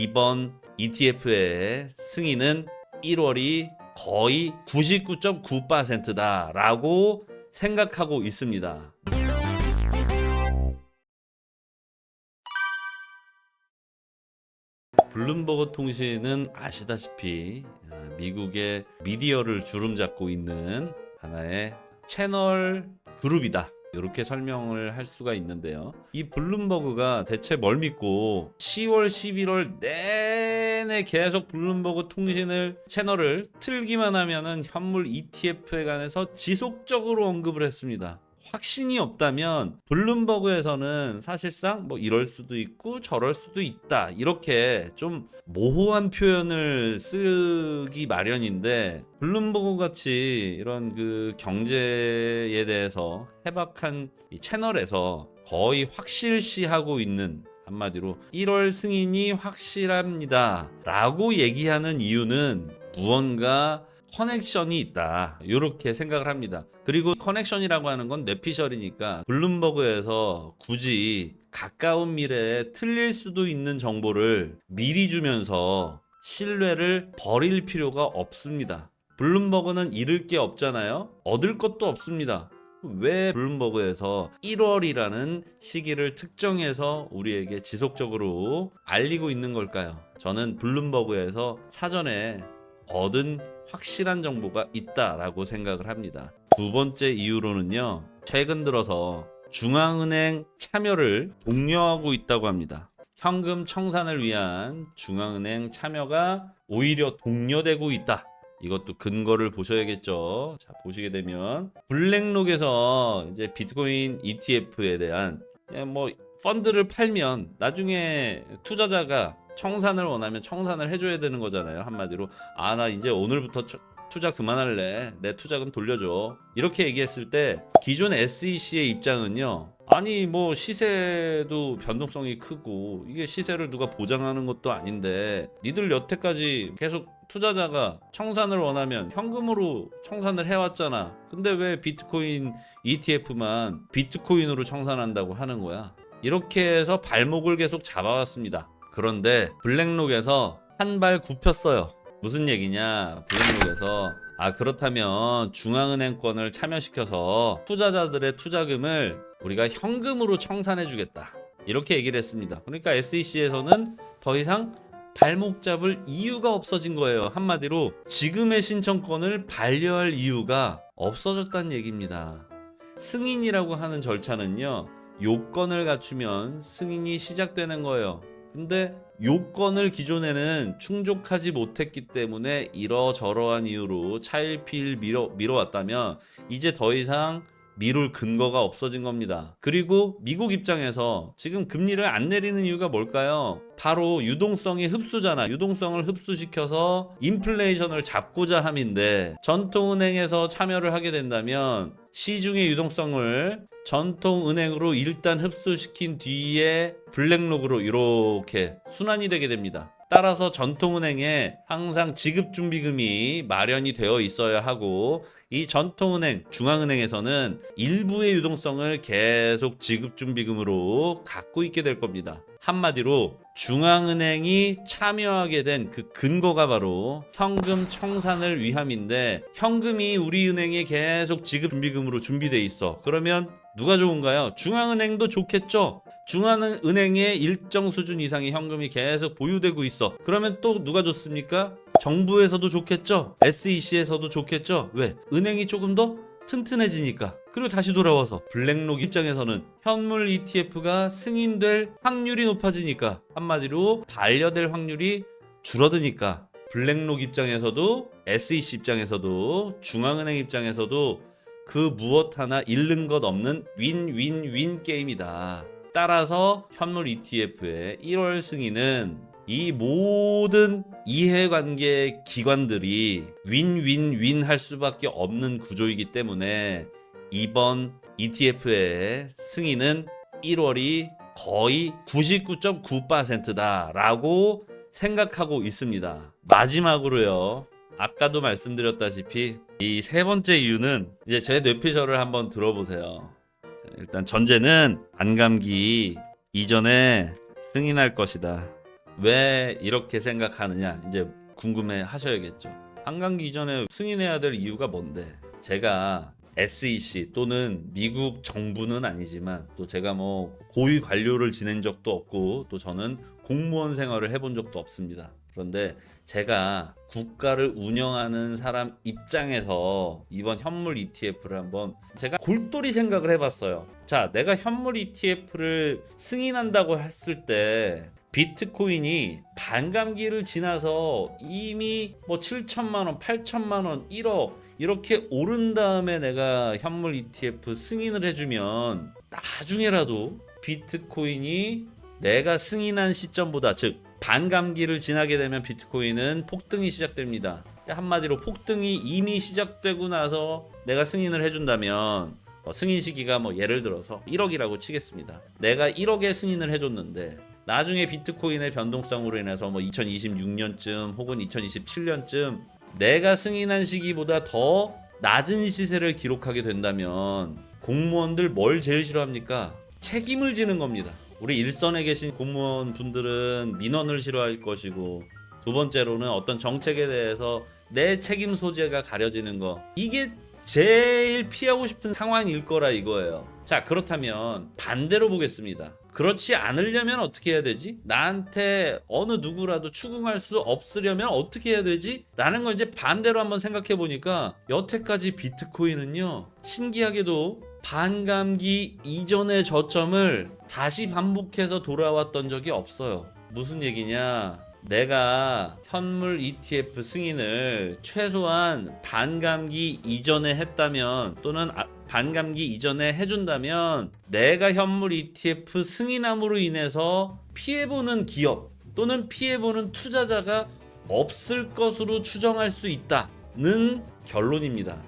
이번 ETF의 승인은 1월이 거의 99.9%다 라고 생각하고 있습니다. 블룸버그 통신은 아시다시피 미국의 미디어를 주름잡고 있는 하나의 채널 그룹이다, 이렇게 설명을 할 수가 있는데요. 이 블룸버그가 대체 뭘 믿고 10월 11월 내내 계속 블룸버그 통신을 채널을 틀기만 하면은 현물 ETF에 관해서 지속적으로 언급을 했습니다. 확신이 없다면 블룸버그에서는 사실상 뭐 이럴 수도 있고 저럴 수도 있다, 이렇게 좀 모호한 표현을 쓰기 마련인데, 블룸버그 같이 이런 그 경제에 대해서 해박한 이 채널에서 거의 확실시하고 있는, 한마디로 1월 승인이 확실합니다 라고 얘기하는 이유는 무언가 커넥션이 있다, 이렇게 생각을 합니다. 그리고 커넥션이라고 하는 건 뇌피셜이니까 블룸버그에서 굳이 가까운 미래에 틀릴 수도 있는 정보를 미리 주면서 신뢰를 버릴 필요가 없습니다. 블룸버그는 잃을 게 없잖아요. 얻을 것도 없습니다. 왜 블룸버그에서 1월이라는 시기를 특정해서 우리에게 지속적으로 알리고 있는 걸까요? 저는 블룸버그에서 사전에 얻은 확실한 정보가 있다라고 생각을 합니다. 두 번째 이유로는요, 최근 들어서 중앙은행 참여를 독려하고 있다고 합니다. 현금 청산을 위한 중앙은행 참여가 오히려 독려되고 있다. 이것도 근거를 보셔야겠죠. 자, 보시게 되면 블랙록에서 이제 비트코인 ETF에 대한 뭐 펀드를 팔면 나중에 투자자가 청산을 원하면 청산을 해줘야 되는 거잖아요. 한마디로 나 이제 오늘부터 투자 그만할래, 내 투자금 돌려줘, 이렇게 얘기했을 때 기존 SEC의 입장은요, 아니 뭐 시세도 변동성이 크고 이게 시세를 누가 보장하는 것도 아닌데 니들 여태까지 계속 투자자가 청산을 원하면 현금으로 청산을 해왔잖아. 근데 왜 비트코인 ETF만 비트코인으로 청산한다고 하는 거야? 이렇게 해서 발목을 계속 잡아왔습니다. 그런데 블랙록에서 한 발 굽혔어요. 무슨 얘기냐? 블랙록에서 그렇다면 중앙은행권을 참여시켜서 투자자들의 투자금을 우리가 현금으로 청산해 주겠다, 이렇게 얘기를 했습니다. 그러니까 SEC에서는 더 이상 발목 잡을 이유가 없어진 거예요. 한마디로 지금의 신청권을 반려할 이유가 없어졌다는 얘기입니다. 승인이라고 하는 절차는요, 요건을 갖추면 승인이 시작되는 거예요. 근데 요건을 기존에는 충족하지 못했기 때문에 이러저러한 이유로 차일피일 미뤄왔다면 이제 더 이상 미룰 근거가 없어진 겁니다. 그리고 미국 입장에서 지금 금리를 안 내리는 이유가 뭘까요? 바로 유동성의 흡수잖아. 유동성을 흡수시켜서 인플레이션을 잡고자 함인데, 전통은행에서 참여를 하게 된다면 시중의 유동성을 전통은행으로 일단 흡수시킨 뒤에 블랙록으로 이렇게 순환이 되게 됩니다. 따라서 전통은행에 항상 지급준비금이 마련이 되어 있어야 하고, 이 전통은행, 중앙은행에서는 일부의 유동성을 계속 지급준비금으로 갖고 있게 될 겁니다. 한마디로 중앙은행이 참여하게 된 그 근거가 바로 현금 청산을 위함인데, 현금이 우리 은행에 계속 지급준비금으로 준비돼 있어. 그러면 누가 좋은가요? 중앙은행도 좋겠죠. 중앙은행에 일정 수준 이상의 현금이 계속 보유되고 있어. 그러면 또 누가 좋습니까? 정부에서도 좋겠죠. SEC에서도 좋겠죠. 왜? 은행이 조금 더 튼튼해지니까. 그리고 다시 돌아와서 블랙록 입장에서는 현물 ETF가 승인될 확률이 높아지니까, 한마디로 반려될 확률이 줄어드니까, 블랙록 입장에서도 SEC 입장에서도 중앙은행 입장에서도 그 무엇 하나 잃는 것 없는 윈윈윈 게임이다. 따라서 현물 ETF의 1월 승인은 이 모든 이해관계 기관들이 윈윈윈 할 수밖에 없는 구조이기 때문에 이번 ETF의 승인은 1월이 거의 99.9%다 라고 생각하고 있습니다. 마지막으로요, 아까도 말씀드렸다시피 이 세 번째 이유는 이제 제 뇌피셜을 한번 들어보세요. 일단 전제는 반감기 이전에 승인할 것이다. 왜 이렇게 생각하느냐 이제 궁금해 하셔야겠죠. 반감기 이전에 승인해야 될 이유가 뭔데? 제가 SEC 또는 미국 정부는 아니지만 또 제가 뭐 고위 관료를 지낸 적도 없고 또 저는 공무원 생활을 해본 적도 없습니다. 그런데 제가 국가를 운영하는 사람 입장에서 이번 현물 ETF를 한번 제가 골똘히 생각을 해봤어요. 자, 내가 현물 ETF를 승인한다고 했을 때 비트코인이 반감기를 지나서 이미 뭐 7천만 원, 8천만 원, 1억 이렇게 오른 다음에 내가 현물 ETF 승인을 해주면 나중에라도 비트코인이 내가 승인한 시점보다 즉 반감기를 지나게 되면 비트코인은 폭등이 시작됩니다. 한마디로 폭등이 이미 시작되고 나서 내가 승인을 해준다면 승인 시기가 뭐 예를 들어서 1억이라고 치겠습니다. 내가 1억에 승인을 해줬는데 나중에 비트코인의 변동성으로 인해서 뭐 2026년쯤 혹은 2027년쯤 내가 승인한 시기보다 더 낮은 시세를 기록하게 된다면 공무원들 뭘 제일 싫어합니까? 책임을 지는 겁니다. 우리 일선에 계신 공무원 분들은 민원을 싫어할 것이고 두 번째로는 어떤 정책에 대해서 내 책임 소재가 가려지는 거 이게 제일 피하고 싶은 상황일 거라 이거예요. 자, 그렇다면 반대로 보겠습니다. 그렇지 않으려면 어떻게 해야 되지? 나한테 어느 누구라도 추궁할 수 없으려면 어떻게 해야 되지? 라는 걸 이제 반대로 한번 생각해 보니까 여태까지 비트코인은요 신기하게도 반감기 이전의 저점을 다시 반복해서 돌아왔던 적이 없어요. 무슨 얘기냐? 내가 현물 ETF 승인을 최소한 반감기 이전에 했다면 또는 반감기 이전에 해준다면 내가 현물 ETF 승인함으로 인해서 피해보는 기업 또는 피해보는 투자자가 없을 것으로 추정할 수 있다는 결론입니다.